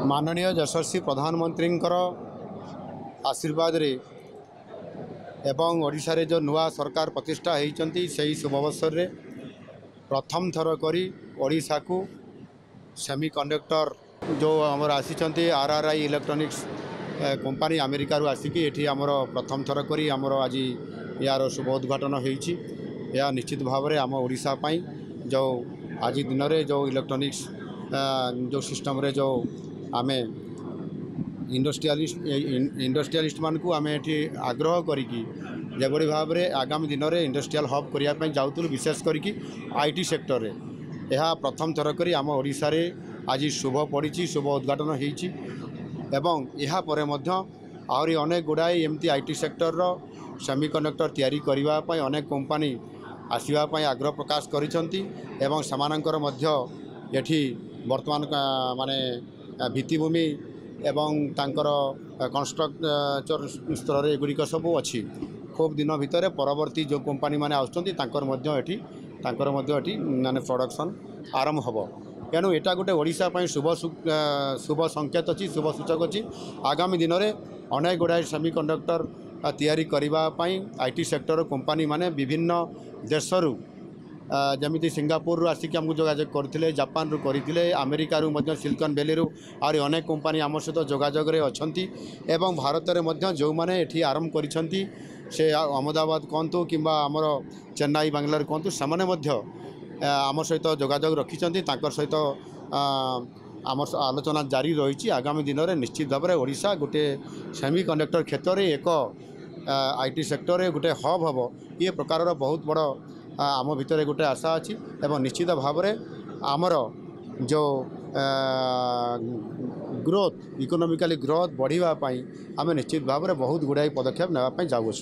माननीय यशस्वी प्रधानमंत्री आशीर्वाद रे एवं ओडिशा रे जो नुआ सरकार प्रतिष्ठा होती से शुभ अवसर रे प्रथम थर करी ओडिशा को सेमीकंडक्टर जो आमर आसी आरआरआई इलेक्ट्रॉनिक्स कंपनी अमेरिका रू आसिकी एठी आमर प्रथम थर करी आमर आज यार शुभ उद्घाटन होईची। या निश्चित भाव में आम ओडिशा पई जो आज दिन रे जो इलेक्ट्रॉनिक्स जो सिस्टम रे जो आमे इंडस्ट्रियलिस्ट मान को आमे एठी आग्रह करिकी जेबड़ी भाव में आगामी दिन में इंडस्ट्रियल हब करने जाऊँ विशेष करिकी आईटी सेक्टर रे यह प्रथम थर करी आम ओडिशा रे आज शुभ पड़ी शुभ उद्घाटन होईची। एवं यह परे मध्य आहरी अनेक गुड़ाए एमती आईटी सेक्टर रो सेमीकंडक्टर तैयारी करने अनेक कंपनी आसवाई आग्रह प्रकाश करिसेंती एवं समानंकर मध्य एठी वर्तमान माने भित्तिभूमि एवं तांकर कंस्ट्रक्चर स्तर रे गुड़िक सब अच्छी खूब दिन भितर परवर्ती जो कंपनी माने आउछंती तांकर मध्य माने प्रोडक्शन आरंभ हबो। तेणु एटा गोटे ओडिशा पई शुभ संकेत अच्छी शुभ सूचक अच्छी। आगामी दिन में अनेक गुड़ाए सेमीकंडक्टर तैयारी करने आईटी सेक्टर कंपनी माने विभिन्न देशरू जमी सिंगापुर आसिक आमको जोगाजोग करते जापान करते अमेरिका रू सिलिकन वैली रू और अनेक कंपनी आम सहित जोगाजोग अच्छी एवं भारत में जो मैंने ये आरंभ करिसेंती से अहमदाबाद कहतु कि आमर चेन्नई बांग्लोर कहतु से आम सहित जोगाजोग रखिंट सहित आम आलोचना जारी रही। आगामी दिन में निश्चित भाव में ओडिशा गोटे सेमीकंडक्टर क्षेत्र में एक आईटी सेक्टर में गोटे हब हम ये प्रकार बहुत बड़ आम भितर गोटे आशा अच्छी एवं निश्चित भाव में आमर जो ग्रोथ इकोनॉमिकली ग्रोथ बढ़ावाई आम निश्चित भाव में बहुत गुड़ाई पदक्षेप नापी जाऊँ।